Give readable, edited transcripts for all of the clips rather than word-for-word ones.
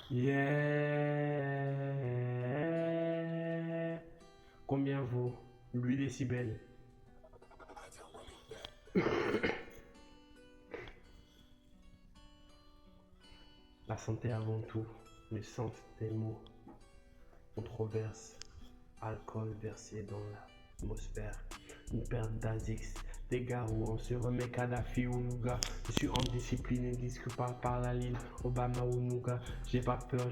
Yeah. Combien vaut 8 décibels? La santé avant tout, le sens des mots, controverse, alcool versé dans l'atmosphère, une perte d'Azix, des garous, on se remet Kadhafi ou Nougat. Je suis en discipline et disque par la ligne, Obama ou Nougat. J'ai pas peur,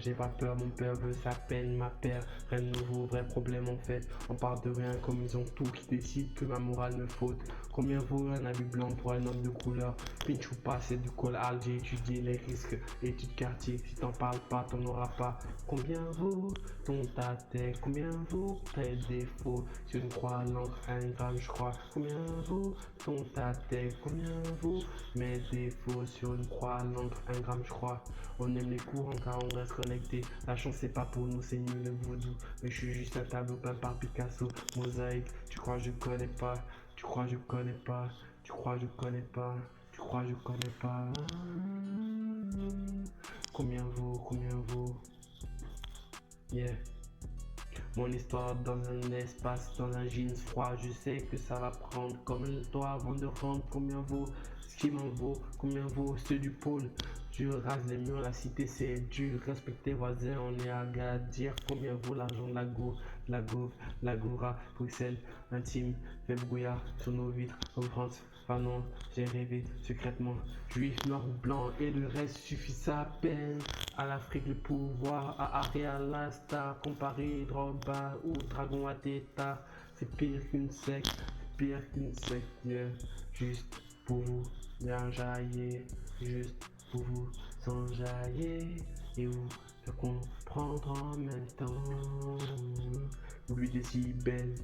mon père veut sa peine, ma père, rien de nouveau, vrai problème en fait. On parle de rien comme ils ont tout qui décide que ma morale me faute. Combien vaut un habit blanc pour un homme de couleur? Pinch ou pas, c'est du col Alger, étudier les risques, études quartier. Si t'en parles pas, t'en auras pas. Combien vaut ton tête? Combien vaut tes défauts? Sur une croix à l'encre, 1 gramme, je crois. Combien vaut ton tête? Combien vaut mes défauts? Sur une croix à l'encre, 1 gramme, je crois. On aime les courants car on reste connecté. La chance c'est pas pour nous, c'est nul le vaudou. Mais je suis juste un tableau peint par Picasso. Mosaïque, tu crois je connais pas? Tu crois je connais pas? Tu crois je connais pas? Tu crois je connais pas? Combien vaut? Yeah. Mon histoire dans un espace, dans un jeans froid. Je sais que ça va prendre comme toi avant de rendre. Combien vaut ce qui m'en vaut? Combien vaut ceux du pôle? Je rase les murs, la cité c'est dur. Respecte tes voisins, on est à Gadir. Combien vaut l'argent de la go, la gauve, la Gora, Bruxelles, intime, fait brouillard sur nos vitres, en France. Pardon, j'ai rêvé secrètement. Juif, noir ou blanc, et le reste suffit sa peine. À l'Afrique le pouvoir, à Ariel la star, comparé Drogba ou Dragon à Teta. C'est pire qu'une secte, c'est pire qu'une secte, yeah. Juste pour vous bien jaillir, juste pour vous s'enjailler et vous faire comprendre en même temps. 8 décibels.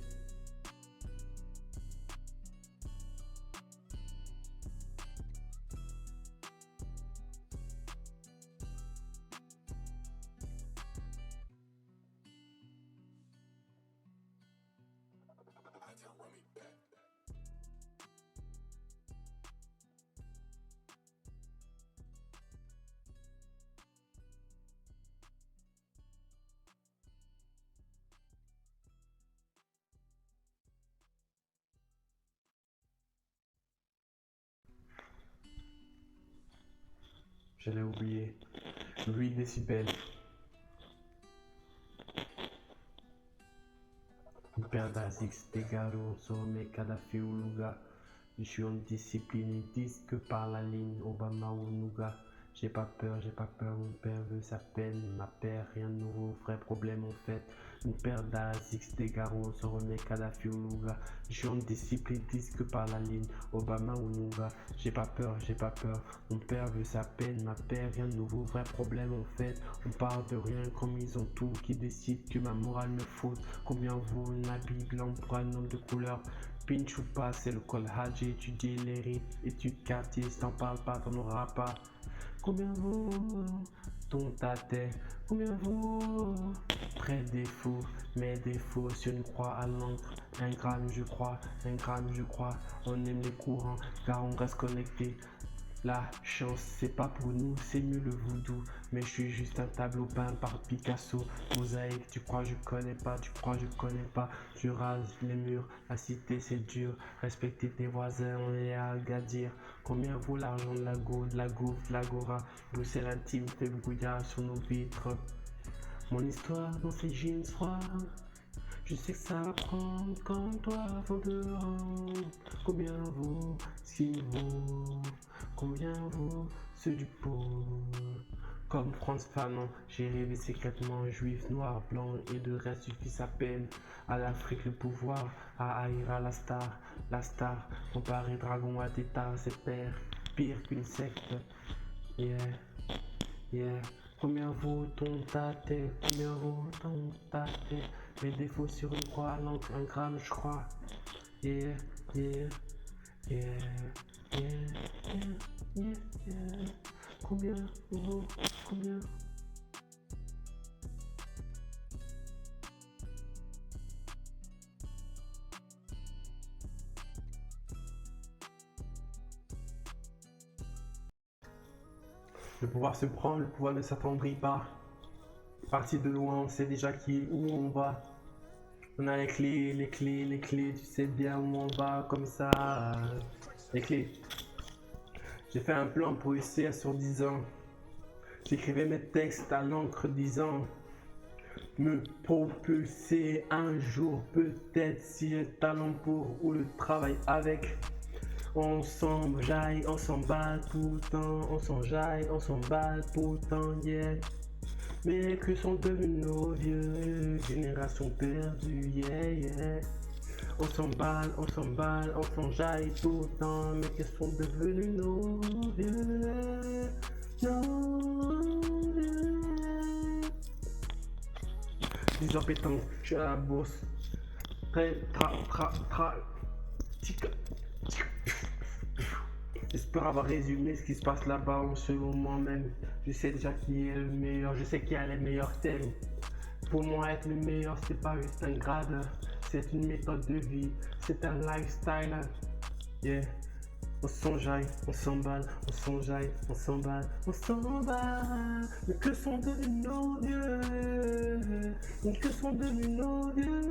Je l'ai oublié. 8 décibels. Une paire d'Asics, des garros, sommet, Kadhafi ou Louga. Je suis en discipline, ils disent que par la ligne, Obama ou Nougat. J'ai pas peur, mon père veut sa peine, ma paire, rien de nouveau, vrai problème en fait. Une paire d'Asics, des garros, on se remet Kadhafi ou Louga. Je suis en discipline, ils disent que par la ligne, Obama ou Nougat. J'ai pas peur, mon père veut sa peine, ma paire, rien de nouveau, vrai problème en fait. On parle de rien comme ils ont tout, qui décide que ma morale me faute. Combien vaut un habit blanc pour un homme de couleur? Pinch ou pas, c'est le col Hadji, étudier les rites, études quartier, si t'en parles pas, t'en auras pas. Combien vaut ton tête? Combien vaut près défaut, mes défauts sur une croix à l'encre? 1 gramme, je crois, 1 gramme, je crois. On aime les courants car on reste connecté. La chance, c'est pas pour nous, c'est mieux le voodoo. Mais je suis juste un tableau peint par Picasso. Mosaïque, tu crois je connais pas, tu crois je connais pas. Je rase les murs, la cité c'est dur. Respecter tes voisins, on est à Gadir. Combien vaut l'argent de la go, de la gouffre, de la Gora? Bruxelles intime, fait brouillard sur nos vitres. Mon histoire dans ces jeans froids. Je sais que ça va prendre comme toi avant de rendre. Combien vaut ce qu'il vaut? Combien vaut ceux du pauvre? Comme Frantz Fanon, j'ai rêvé secrètement, juif, noir, blanc, et de reste suffit sa peine. À l'Afrique le pouvoir, à Aïra la star, comparé dragon à Tétard, c'est pire qu'une secte. Yeah, yeah. Combien vaut ton tête? Combien vaut ton tête? Mes défauts sur une croix à l'encre, 1 gramme, je crois. Yeah, yeah, yeah, yeah, yeah, yeah, yeah. Combien vaut? Combien? Le pouvoir se prend, le pouvoir ne s'attendrit pas. Parti de loin, on sait déjà où on va. On a les clés, tu sais bien où on va, comme ça. Les clés. J'ai fait un plan pour essayer sur 10 ans. J'écrivais mes textes à l'encre disant me propulser un jour, peut-être si j'ai le talent pour ou le travail avec. On s'emballe, on s'emballe tout le temps, on s'enjaille, on s'emballe tout le temps, yeah. Mais que sont devenus nos vieux, génération perdue, yeah, yeah. On s'emballe, on s'enjaille tout le temps, mais que sont devenus nos vieux, nos vieux. 10 heures pétanque, je suis à la bourse. Tic. J'espère avoir résumé ce qui se passe là-bas en ce moment même. Je sais déjà qui est le meilleur, je sais qui a les meilleurs thèmes. Pour moi, être le meilleur, c'est pas juste un grade, c'est une méthode de vie, c'est un lifestyle. Yeah. On s'enjaille, on s'emballe, on s'enjaille, on s'emballe, on s'emballe. Mais que sont devenus nos vieux? Mais que sont devenus nos vieux?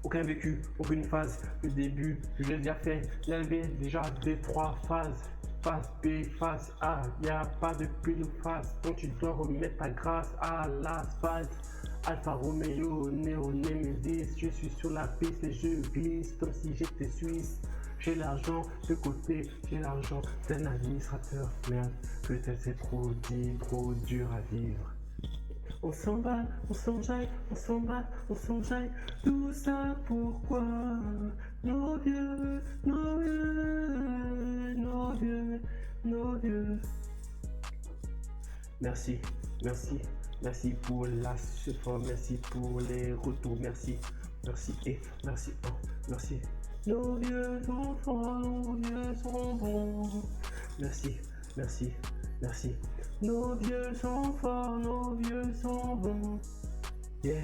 Aucun vécu, aucune phase, le début, je l'ai déjà fait, l'avais déjà 2-3 phases. Phase B, phase A, y a pas de pile ou phase, donc tu dois remettre ta grâce à l'asphalte. Alpha Romeo, Néo Nemesis, je suis sur la piste et je glisse comme si j'étais suisse. J'ai l'argent de côté, j'ai l'argent d'un administrateur, merde, peut-être c'est trop dit, trop dur à vivre. On s'emballe, on s'enjaille, on s'emballe, on s'enjaille. Tout ça pourquoi? Nos vieux, nos vieux, nos vieux, nos vieux. Merci, merci, merci pour la support, merci pour les retours, merci, merci et merci, oh, merci. Nos vieux enfants, nos vieux sont bons. Merci, merci, merci. Nos vieux sont forts, nos vieux sont bons. Yeah.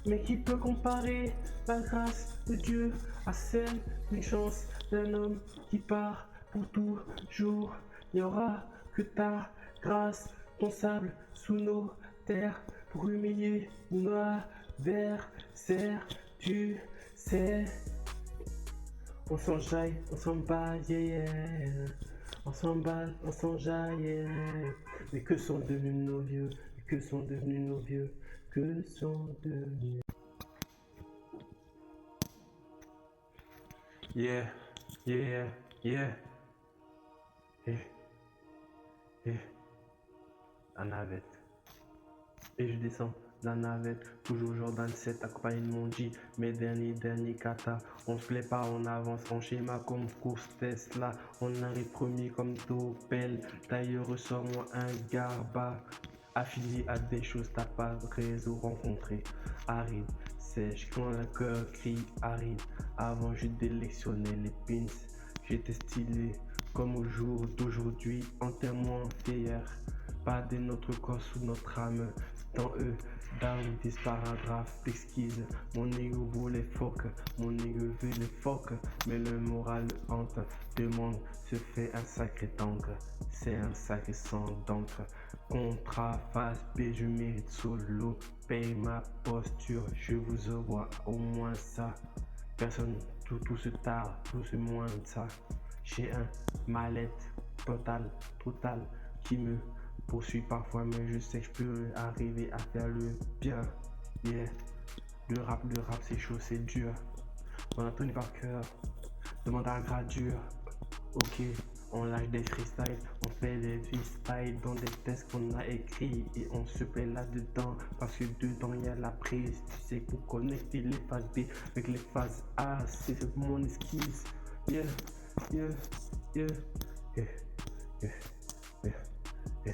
Mais qui peut comparer la grâce de Dieu à celle d'une chance d'un homme qui part pour toujours? Il n'y aura que ta grâce, ton sable sous nos terres pour humilier nos adversaires. Tu sais, on s'enjaille, on s'emballe, yeah, yeah. On s'emballe, on s'enjaille, yeah. Mais que sont devenus nos vieux? Que sont devenus nos vieux? Que sont devenus? Yeah, yeah, yeah. Et la navette. Et je descends la navette, toujours Jordan 7 accompagné de mon G, mes derniers kata. On se plaît pas, on avance en schéma comme course Tesla. On arrive premier comme Topel. D'ailleurs, ressors-moi un garba. Affilié à des choses, t'as pas de réseau rencontré. Arrive, sèche, quand le cœur crie, arrive. Avant, je délectionnais les pins. J'étais stylé comme au jour d'aujourd'hui, enterrement fier. Pas de notre corps sous notre âme. Dans eux, down des paragraphes d'exquise. Mon ego voulait phoque, mon ego veut les phoques. Mais le moral hante, demande se fait un sacré tank. C'est un sacré sang d'encre. Contrat phase B, je mérite solo. Paye ma posture, je vous envoie au moins ça. Personne, tout se tarde, tout se moins de ça. J'ai un mal-être total qui me poursuit parfois, mais je sais que je peux arriver à faire le bien. Yeah. Le rap c'est chaud, c'est dur. On a Tony Parker, demande à la gradure. Ok, on lâche des freestyles, on fait des freestyles dans des textes qu'on a écrits et on se plaît là-dedans parce que dedans il y a la prise. Tu sais, pour connecter les phases B avec les phases A, c'est mon esquisse. Yeah, yeah, yeah, yeah, yeah, yeah, yeah.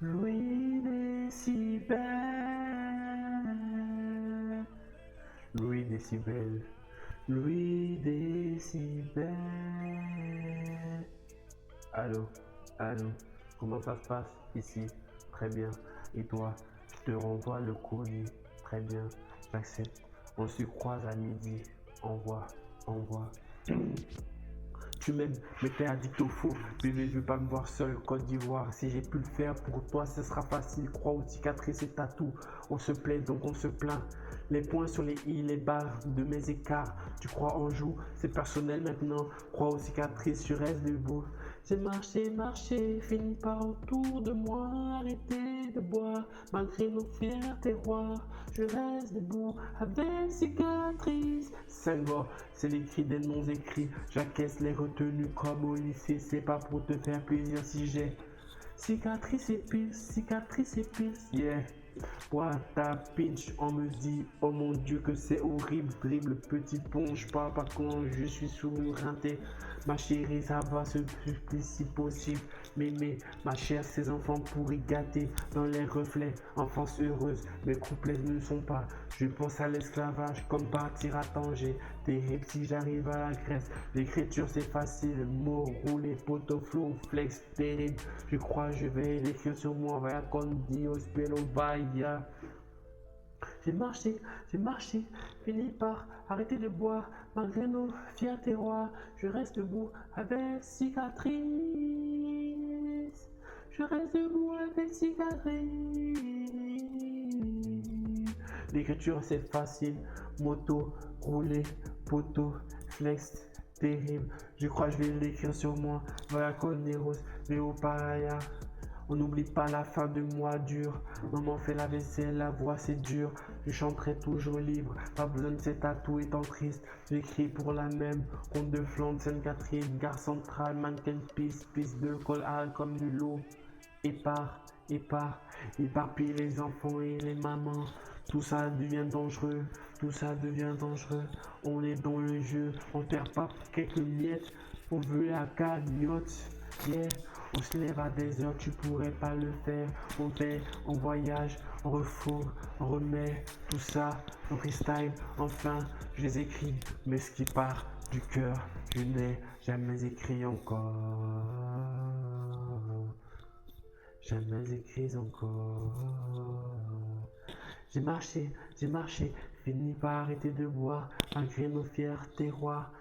Louis Décibel, Louis Décibel, Louis Décibel. Allô, allô, comment ça se passe ici? Très bien. Et toi? Je te renvoie le courrier. Très bien, j'accepte. On se croise à midi. Au revoir, au revoir. Tu m'aimes, mais t'es addict au faux. Bébé, je veux pas me voir seul, Côte d'Ivoire. Si j'ai pu le faire pour toi, ce sera facile. Crois aux cicatrices et tatous. On se plaît, donc on se plaint. Les points sur les i, les barres de mes écarts. Tu crois en joue, c'est personnel maintenant. Crois aux cicatrices, je reste debout. J'ai marché, marché, fini par autour de moi. Arrêtez de boire, malgré nos fiers terroirs. Je reste debout avec cicatrices. 5 voix, c'est les cris des noms écrits. J'acquiesce les retenues comme au lycée. C'est pas pour te faire plaisir si j'ai cicatrice et pisse, yeah. What a pinch, on me dit, oh mon dieu que c'est horrible, dribble, petit pont, je parle pas quand je suis sourd, rinté. Ma chérie, ça va se plus si possible. Mémé, ma chère, ces enfants pourris gâtés dans les reflets. Enfance heureuse, mes couplets ne sont pas. Je pense à l'esclavage comme partir à Tanger. Terrible si j'arrive à la Grèce. L'écriture c'est facile, mots roulés, poteau flow, flex terrible. Je crois je vais l'écrire sur moi, vaya con Dios, pero vaya. J'ai marché, fini par arrêter de boire, malgré nos fiers terroirs. Je reste debout avec cicatrices. Je reste debout avec cicatrices. L'écriture c'est facile, moto, rouler, poteau, flex, terrible. Je crois que je vais l'écrire sur moi, voilà con Neros, Léo Paraya. On n'oublie pas la fin de mois dur. Maman fait la vaisselle, la voix c'est dur. Je chanterai toujours libre. Pas besoin de ces tatous étant triste. J'écris pour la même. Comte de Flandre, Sainte-Catherine, gare centrale, mannequin piste, piste de col comme du lot. Éparpille les enfants et les mamans. Tout ça devient dangereux, tout ça devient dangereux. On est dans le jeu, on perd pas quelques miettes. On veut la cagnotte, yeah. On se lève à des heures, tu pourrais pas le faire. On paie, on voyage, on refourgue, on remet tout ça, on freestyle. Enfin, je les écris, mais ce qui part du cœur, je n'ai jamais écrit encore. Jamais écrit encore. J'ai marché, fini par arrêter de boire, malgré nos fiers terroirs.